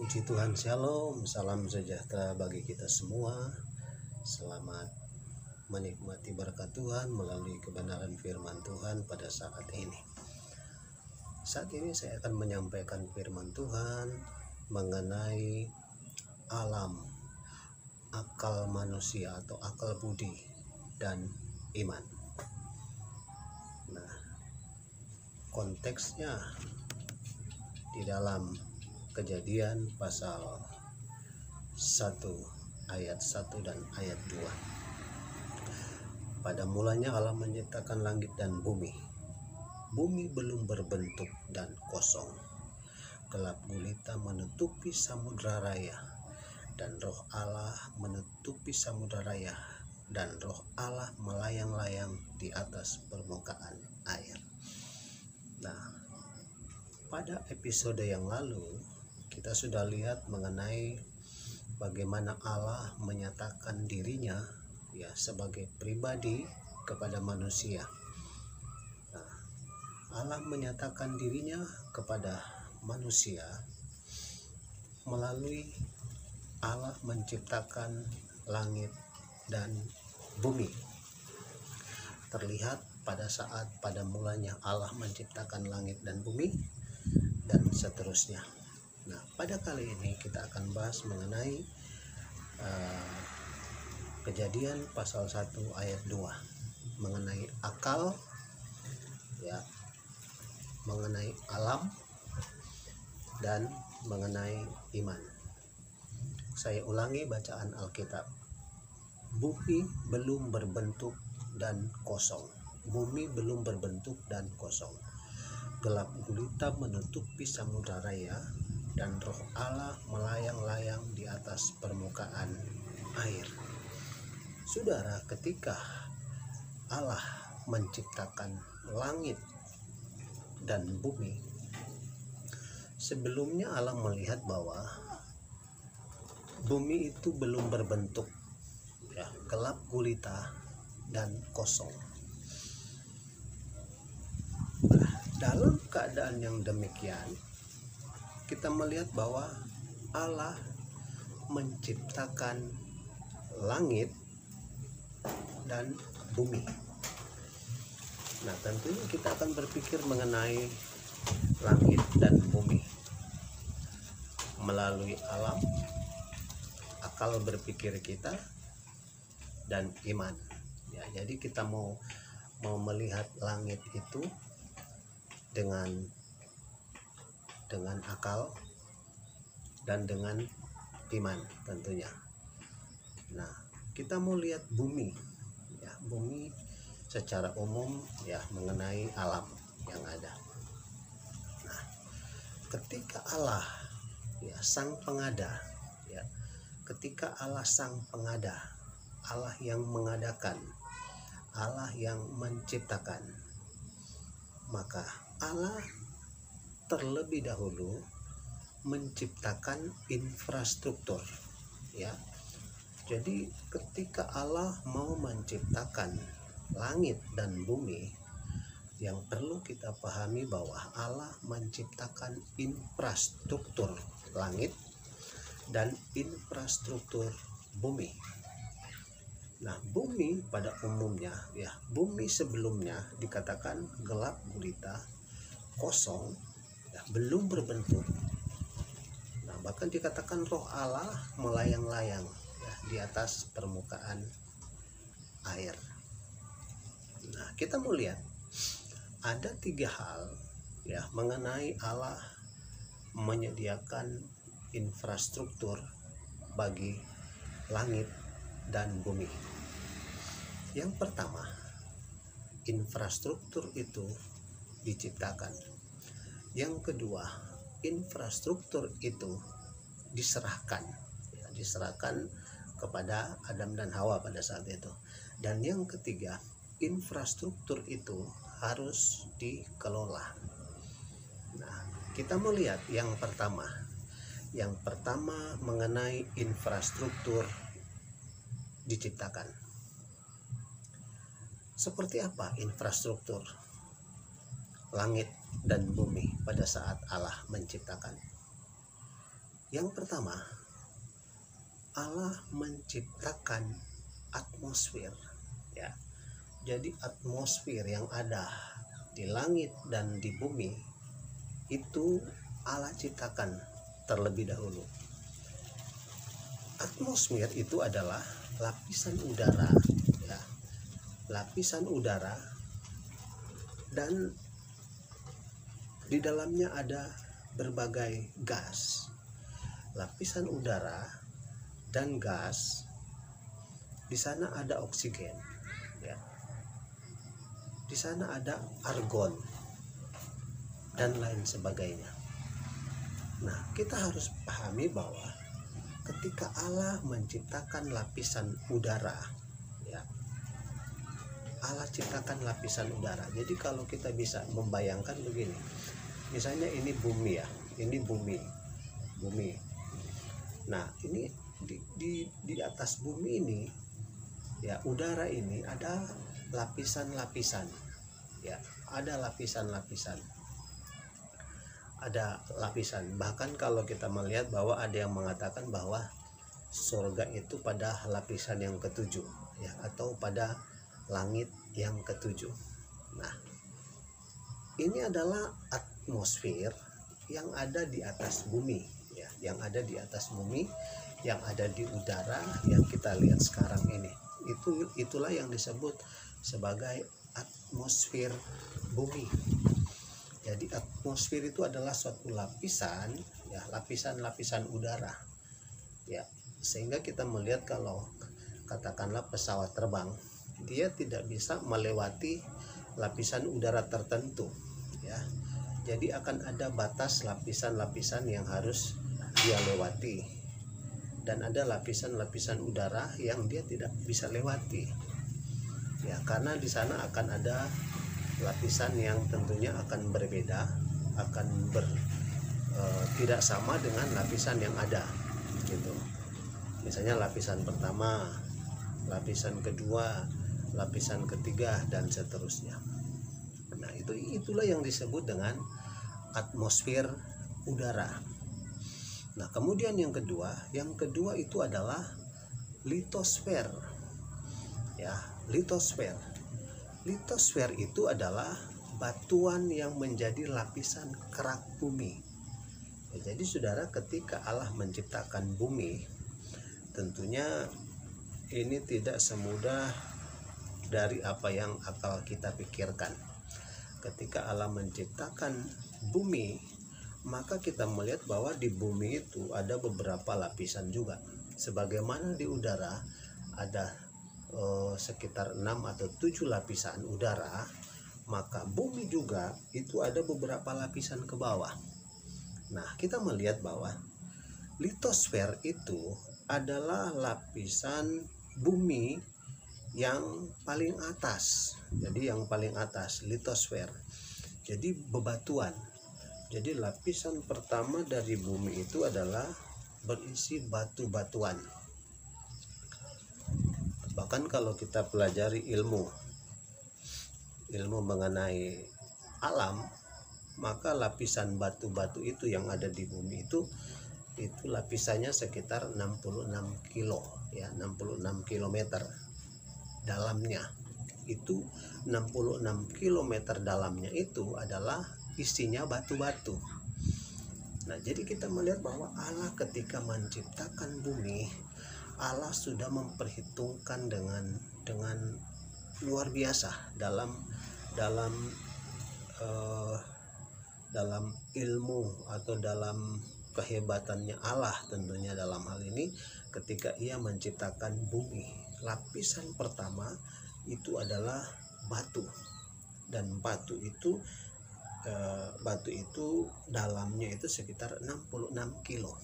Puji Tuhan, Shalom, salam sejahtera bagi kita semua. Selamat menikmati berkat Tuhan melalui kebenaran firman Tuhan pada saat ini. Saat ini saya akan menyampaikan firman Tuhan mengenai alam, akal manusia atau akal budi dan iman. Nah, konteksnya di dalam Kejadian pasal 1 ayat 1 dan ayat 2. Pada mulanya Allah menciptakan langit dan bumi. Bumi belum berbentuk dan kosong. Gelap gulita menutupi samudra raya, dan roh Allah menutupi samudra raya, dan roh Allah melayang-layang di atas permukaan air. Nah, pada episode yang lalu kita sudah lihat mengenai bagaimana Allah menyatakan dirinya sebagai pribadi kepada manusia. Nah, Allah menyatakan dirinya kepada manusia melalui Allah menciptakan langit dan bumi. Terlihat pada saat pada mulanya Allah menciptakan langit dan bumi dan seterusnya. Nah, pada kali ini kita akan bahas mengenai Kejadian pasal 1 ayat 2, mengenai akal, mengenai alam, dan mengenai iman. Saya ulangi bacaan Alkitab. Bumi belum berbentuk dan kosong. Bumi belum berbentuk dan kosong. Gelap gulita menutupi samudra raya, dan roh Allah melayang-layang di atas permukaan air. Saudara, ketika Allah menciptakan langit dan bumi, sebelumnya Allah melihat bahwa bumi itu belum berbentuk, gelap gulita dan kosong. Dalam keadaan yang demikian, kita melihat bahwa Allah menciptakan langit dan bumi. Nah, tentunya kita akan berpikir mengenai langit dan bumi melalui alam, akal berpikir kita, dan iman. Jadi kita mau melihat langit itu dengan akal dan dengan iman tentunya. Nah, kita mau lihat bumi, bumi secara umum mengenai alam yang ada. Nah, ketika Allah sang pengada, ketika Allah sang pengada, Allah yang mengadakan, Allah yang menciptakan, maka Allah terlebih dahulu menciptakan infrastruktur. Jadi ketika Allah mau menciptakan langit dan bumi, yang perlu kita pahami bahwa Allah menciptakan infrastruktur langit dan infrastruktur bumi. Nah, bumi pada umumnya, bumi sebelumnya dikatakan gelap gulita, kosong, belum berbentuk. Nah, bahkan dikatakan roh Allah melayang-layang di atas permukaan air. Nah, kita mau lihat ada 3 hal mengenai Allah menyediakan infrastruktur bagi langit dan bumi. Yang pertama, infrastruktur itu diciptakan. Yang kedua, infrastruktur itu diserahkan kepada Adam dan Hawa pada saat itu. Dan yang ketiga, infrastruktur itu harus dikelola. Nah, kita mau lihat yang pertama mengenai infrastruktur diciptakan. Seperti apa infrastruktur langit dan bumi pada saat Allah menciptakan? Yang pertama, Allah menciptakan atmosfer, ya. Jadi atmosfer yang ada di langit dan di bumi itu Allah ciptakan terlebih dahulu. Atmosfer itu adalah lapisan udara, ya. Lapisan udara, dan di dalamnya ada berbagai gas. Lapisan udara dan gas, di sana ada oksigen, ya. Di sana ada argon dan lain sebagainya. Nah, kita harus pahami bahwa ketika Allah menciptakan lapisan udara, ya, Allah ciptakan lapisan udara. Jadi kalau kita bisa membayangkan begini, misalnya ini bumi, ya, ini bumi. Nah, ini di atas bumi ini, ya, udara ini ada lapisan-lapisan, ya, ada lapisan-lapisan. Ada lapisan. Bahkan kalau kita melihat bahwa ada yang mengatakan bahwa surga itu pada lapisan yang ketujuh, ya, atau pada langit yang ketujuh. Nah, ini adalah atmosfer yang ada di atas bumi, ya, yang ada di atas bumi, yang ada di udara yang kita lihat sekarang ini. Itulah yang disebut sebagai atmosfer bumi. Jadi atmosfer itu adalah suatu lapisan, ya, lapisan-lapisan udara, ya, sehingga kita melihat kalau katakanlah pesawat terbang, dia tidak bisa melewati lapisan udara tertentu, ya. Jadi akan ada batas lapisan-lapisan yang harus dia lewati, dan ada lapisan-lapisan udara yang dia tidak bisa lewati, ya, karena di sana akan ada lapisan yang tentunya akan berbeda, akan tidak sama dengan lapisan yang ada, gitu. Misalnya lapisan pertama, lapisan kedua, lapisan ketiga, dan seterusnya. Nah, itulah yang disebut dengan atmosfer udara. Nah, kemudian yang kedua itu adalah litosfer, ya, litosfer. Litosfer itu adalah batuan yang menjadi lapisan kerak bumi. Ya, jadi saudara, ketika Allah menciptakan bumi, tentunya ini tidak semudah dari apa yang akal kita pikirkan. Ketika Allah menciptakan bumi, maka kita melihat bahwa di bumi itu ada beberapa lapisan juga. Sebagaimana di udara ada sekitar 6 atau 7 lapisan udara, maka bumi juga itu ada beberapa lapisan ke bawah. Nah, kita melihat bahwa litosfer itu adalah lapisan bumi yang paling atas. Jadi yang paling atas, litosfer. Jadi bebatuan. Jadi lapisan pertama dari bumi itu adalah berisi batu-batuan. Bahkan kalau kita pelajari ilmu mengenai alam, maka lapisan batu-batu itu yang ada di bumi itu lapisannya sekitar 66 kilo, ya, 66 km dalamnya. Itu 66 km dalamnya itu adalah isinya batu-batu. Nah, jadi kita melihat bahwa Allah ketika menciptakan bumi, Allah sudah memperhitungkan dengan luar biasa dalam ilmu atau dalam kehebatannya Allah tentunya dalam hal ini ketika ia menciptakan bumi. Lapisan pertama itu adalah batu, dan batu itu dalamnya itu sekitar 66 kilo.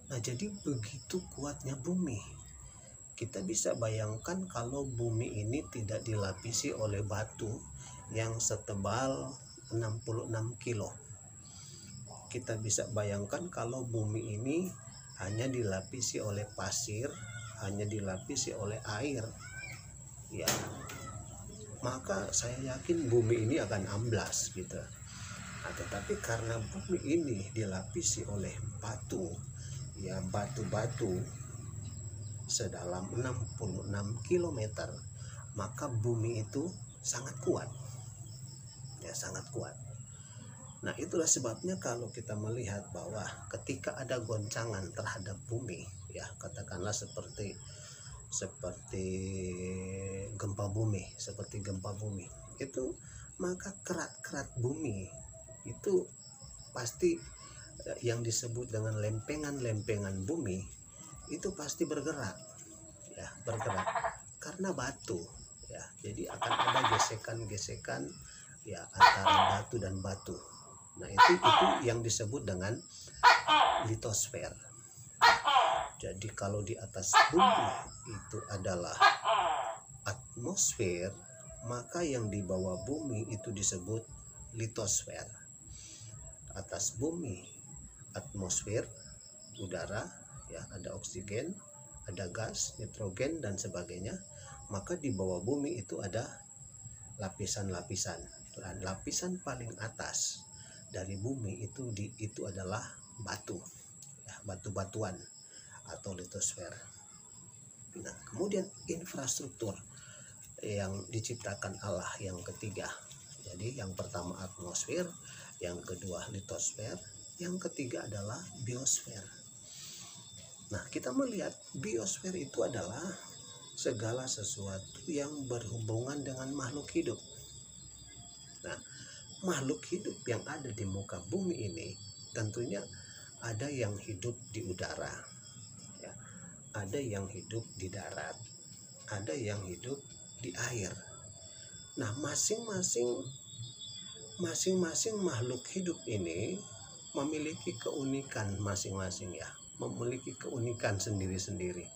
Nah, jadi begitu kuatnya bumi. Kita bisa bayangkan kalau bumi ini tidak dilapisi oleh batu yang setebal 66 kilo. Kita bisa bayangkan kalau bumi ini hanya dilapisi oleh pasir, hanya dilapisi oleh air, ya, maka saya yakin bumi ini akan amblas, gitu. Nah, tetapi karena bumi ini dilapisi oleh batu, ya batu-batu sedalam 66 km, maka bumi itu sangat kuat, ya sangat kuat. Nah, itulah sebabnya kalau kita melihat bahwa ketika ada goncangan terhadap bumi, ya katakanlah seperti gempa bumi, itu, maka kerat-kerat bumi itu pasti, yang disebut dengan lempengan-lempengan bumi itu pasti bergerak, ya bergerak karena batu, ya. Jadi akan ada gesekan-gesekan, ya antara batu dan batu. Nah, itu yang disebut dengan litosfer. Jadi kalau di atas bumi itu adalah atmosfer, maka yang di bawah bumi itu disebut litosfer. Atas bumi atmosfer, udara, ya ada oksigen, ada gas, nitrogen dan sebagainya. Maka di bawah bumi itu ada lapisan-lapisan. Lapisan paling atas dari bumi itu adalah batu, ya, batu-batuan atau litosfer. Nah, kemudian infrastruktur yang diciptakan Allah yang ketiga. Jadi yang pertama atmosfer, yang kedua litosfer, yang ketiga adalah biosfer. Nah, kita melihat biosfer itu adalah segala sesuatu yang berhubungan dengan makhluk hidup. Nah, makhluk hidup yang ada di muka bumi ini tentunya ada yang hidup di udara, ya, ada yang hidup di darat, ada yang hidup di air. Nah, masing-masing makhluk hidup ini memiliki keunikan masing-masing, ya, memiliki keunikan sendiri-sendiri.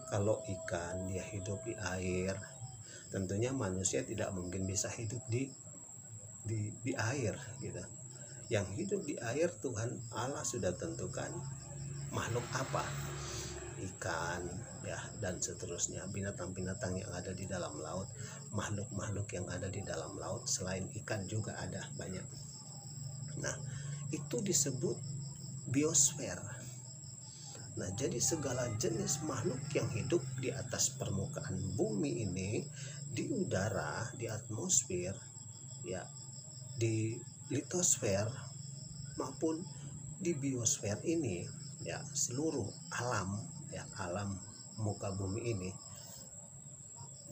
Kalau ikan dia hidup di air, tentunya manusia tidak mungkin bisa hidup di air, gitu. Yang hidup di air Tuhan Allah sudah tentukan makhluk apa, ikan, ya dan seterusnya, binatang-binatang yang ada di dalam laut, makhluk-makhluk yang ada di dalam laut selain ikan juga ada banyak. Nah, itu disebut biosfer. Nah, jadi segala jenis makhluk yang hidup di atas permukaan bumi ini, di udara, di atmosfer, ya di litosfer maupun di biosfer ini, ya seluruh alam, ya alam muka bumi ini,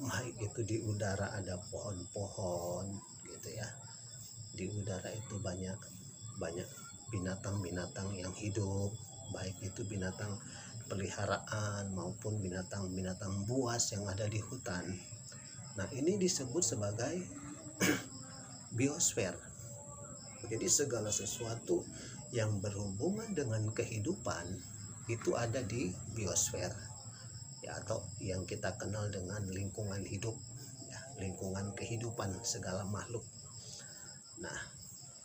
baik itu di udara ada pohon-pohon, gitu ya. Di udara itu banyak binatang-binatang yang hidup, baik itu binatang peliharaan maupun binatang-binatang buas yang ada di hutan. Nah, ini disebut sebagai biosfer. Jadi segala sesuatu yang berhubungan dengan kehidupan itu ada di biosfer, ya, atau yang kita kenal dengan lingkungan hidup, ya, lingkungan kehidupan segala makhluk. Nah,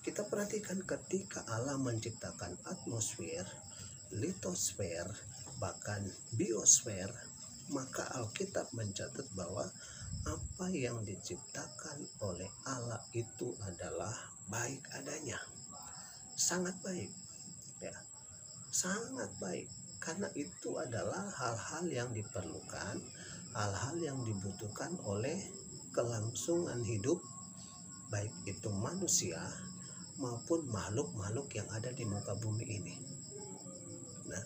kita perhatikan ketika Allah menciptakan atmosfer, litosfer, bahkan biosfer, maka Alkitab mencatat bahwa apa yang diciptakan oleh Allah itu adalah baik adanya, sangat baik, ya, sangat baik, karena itu adalah hal-hal yang diperlukan, hal-hal yang dibutuhkan oleh kelangsungan hidup, baik itu manusia maupun makhluk-makhluk yang ada di muka bumi ini. Nah,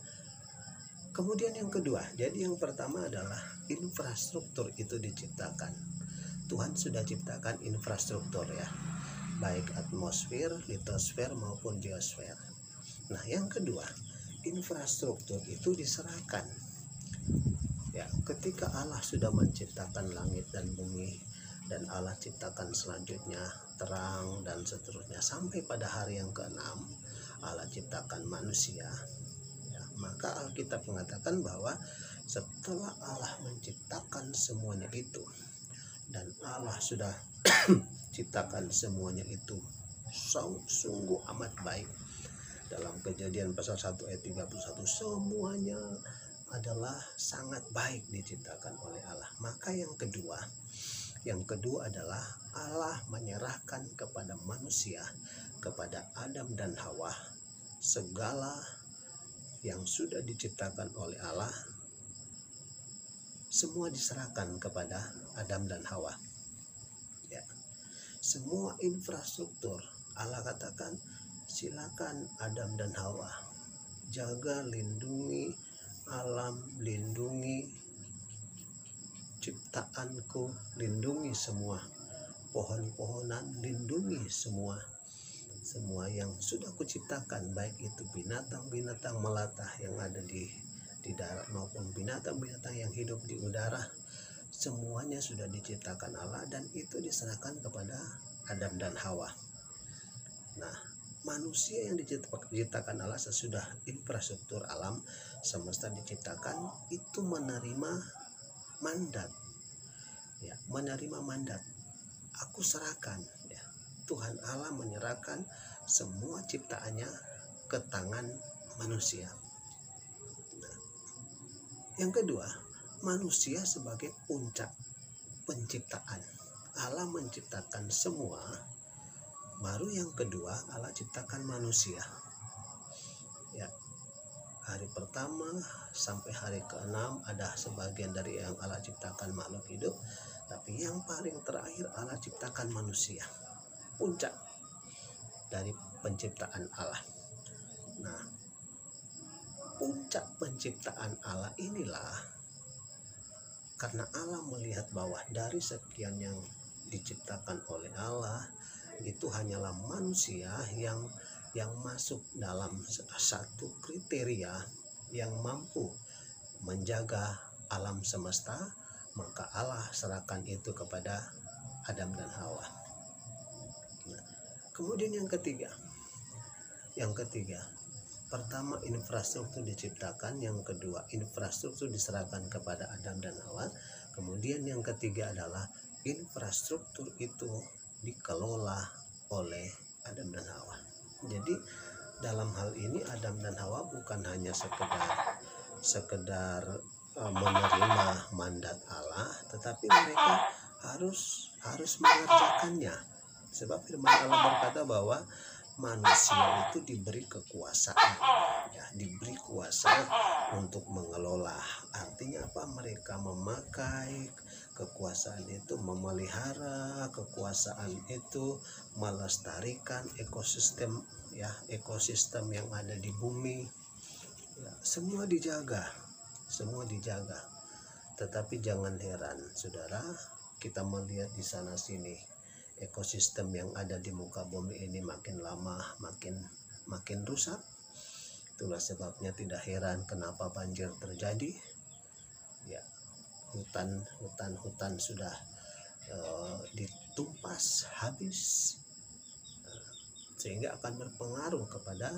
kemudian yang kedua, jadi yang pertama adalah infrastruktur itu diciptakan. Tuhan sudah ciptakan infrastruktur, ya, baik atmosfer, litosfer maupun biosfer. Nah, yang kedua, infrastruktur itu diserahkan, ya, ketika Allah sudah menciptakan langit dan bumi, dan Allah ciptakan selanjutnya terang dan seterusnya, sampai pada hari yang ke-6 Allah ciptakan manusia, ya, maka Alkitab mengatakan bahwa setelah Allah menciptakan semuanya itu, dan Allah sudah ciptakan semuanya itu sungguh amat baik, dalam Kejadian pasal 1 ayat 31, semuanya adalah sangat baik diciptakan oleh Allah. Maka yang kedua, Yang kedua adalah Allah menyerahkan kepada manusia, kepada Adam dan Hawa, segala yang sudah diciptakan oleh Allah, semua diserahkan kepada Adam dan Hawa. Ya. Semua infrastruktur Allah katakan, silakan Adam dan Hawa, jaga, lindungi alam, lindungi ciptaanku, lindungi semua pohon-pohonan, lindungi semua yang sudah kuciptakan, baik itu binatang-binatang melata yang ada di darat maupun binatang-binatang yang hidup di udara, semuanya sudah diciptakan Allah dan itu diserahkan kepada Adam dan Hawa. Nah, manusia yang diciptakan Allah sesudah infrastruktur alam semesta diciptakan itu menerima mandat, ya, menerima mandat. Aku serahkan, ya. Tuhan Allah menyerahkan semua ciptaannya ke tangan manusia. Nah, yang kedua, manusia sebagai puncak penciptaan. Allah menciptakan semua, baru yang kedua Allah ciptakan manusia. Ya, hari pertama sampai hari ke-6 ada sebagian dari yang Allah ciptakan makhluk hidup, tapi yang paling terakhir Allah ciptakan manusia, puncak dari penciptaan Allah. Nah, puncak penciptaan Allah inilah karena Allah melihat bahwa dari sekian yang diciptakan oleh Allah itu hanyalah manusia yang masuk dalam satu kriteria yang mampu menjaga alam semesta, maka Allah serahkan itu kepada Adam dan Hawa. Nah, kemudian yang ketiga, pertama infrastruktur diciptakan, yang kedua infrastruktur diserahkan kepada Adam dan Hawa, kemudian yang ketiga adalah infrastruktur itu dikelola oleh Adam dan Hawa. Jadi dalam hal ini Adam dan Hawa bukan hanya sekedar menerima mandat Allah, tetapi mereka harus mengerjakannya. Sebab firman Allah berkata bahwa manusia itu diberi kekuasaan, ya, diberi kuasa untuk mengelola. Artinya apa? Mereka memakai kekuasaan itu, memelihara kekuasaan itu, melestarikan ekosistem, ya, ekosistem yang ada di bumi, ya, semua dijaga. Tetapi jangan heran, saudara, kita melihat di sana sini ekosistem yang ada di muka bumi ini makin lama makin rusak. Itulah sebabnya tidak heran kenapa banjir terjadi. Ya, hutan sudah ditumpas habis, sehingga akan berpengaruh kepada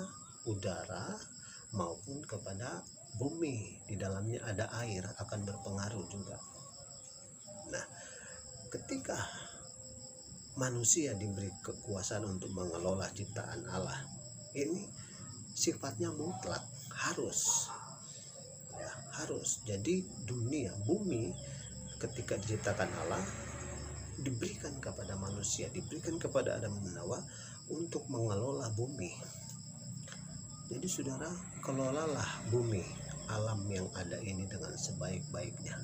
udara maupun kepada bumi. Di dalamnya ada air, akan berpengaruh juga. Nah, ketika manusia diberi kekuasaan untuk mengelola ciptaan Allah, ini sifatnya mutlak, harus. Jadi bumi ketika diciptakan Allah diberikan kepada manusia, diberikan kepada Adam dan Hawa untuk mengelola bumi. Jadi saudara, kelolalah bumi, alam yang ada ini dengan sebaik-baiknya.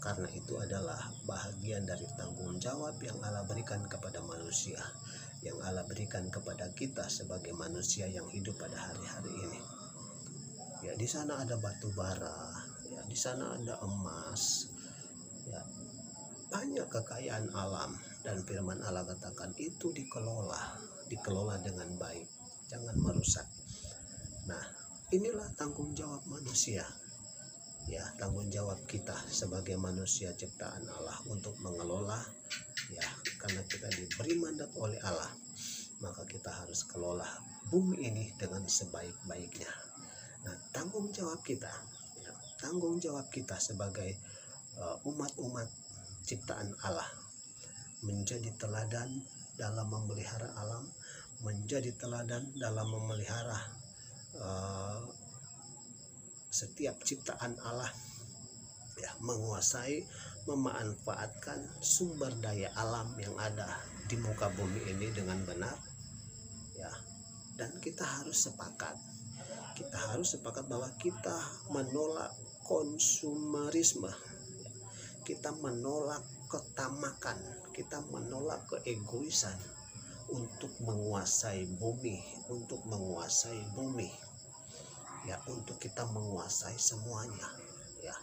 Karena itu adalah bahagian dari tanggung jawab yang Allah berikan kepada manusia, yang Allah berikan kepada kita sebagai manusia yang hidup pada hari-hari ini. Ya, di sana ada batu bara, ya, di sana ada emas, ya, banyak kekayaan alam, dan firman Allah katakan itu dikelola dengan baik, jangan merusak. Nah, inilah tanggung jawab manusia. Ya, tanggung jawab kita sebagai manusia ciptaan Allah untuk mengelola, ya, karena kita diberi mandat oleh Allah, maka kita harus kelola bumi ini dengan sebaik-baiknya. Nah, tanggung jawab kita sebagai umat-umat ciptaan Allah menjadi teladan dalam memelihara alam, menjadi teladan dalam memelihara setiap ciptaan Allah, ya, menguasai, memanfaatkan sumber daya alam yang ada di muka bumi ini dengan benar, ya. Dan kita harus sepakat bahwa kita menolak konsumerisme, kita menolak ketamakan, kita menolak keegoisan untuk menguasai bumi, ya, untuk kita menguasai semuanya, ya.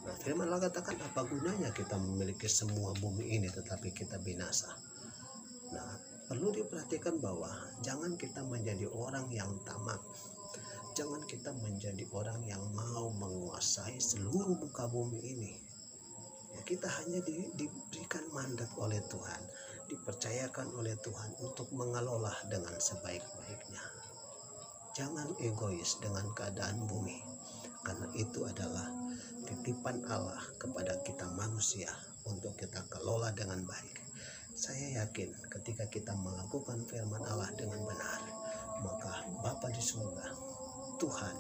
Nah, firman Allah katakan, apa gunanya kita memiliki semua bumi ini tetapi kita binasa. Nah, perlu diperhatikan bahwa jangan kita menjadi orang yang tamak, jangan kita menjadi orang yang mau menguasai seluruh muka bumi ini. Ya, kita hanya diberikan mandat oleh Tuhan, dipercayakan oleh Tuhan untuk mengelola dengan sebaik-baiknya. Jangan egois dengan keadaan bumi, karena itu adalah titipan Allah kepada kita manusia untuk kita kelola dengan baik. Saya yakin ketika kita melakukan firman Allah dengan benar, maka Bapa di surga, Tuhan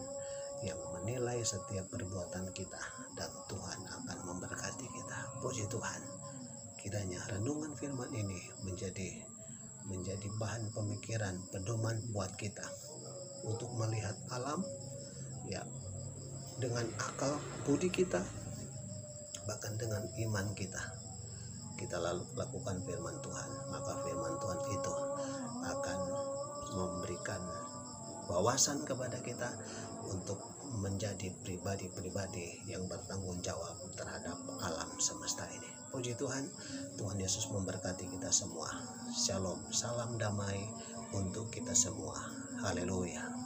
yang menilai setiap perbuatan kita, dan Tuhan akan memberkati kita. Puji Tuhan. Kiranya renungan firman ini menjadi bahan pemikiran, pedoman buat kita untuk melihat alam, ya, dengan akal budi kita, bahkan dengan iman kita lalu lakukan firman Tuhan, maka firman Tuhan itu akan memberikan wawasan kepada kita untuk menjadi pribadi-pribadi yang bertanggung jawab terhadap alam semesta ini. Puji Tuhan, Tuhan Yesus memberkati kita semua. Shalom, salam damai untuk kita semua. Haleluya.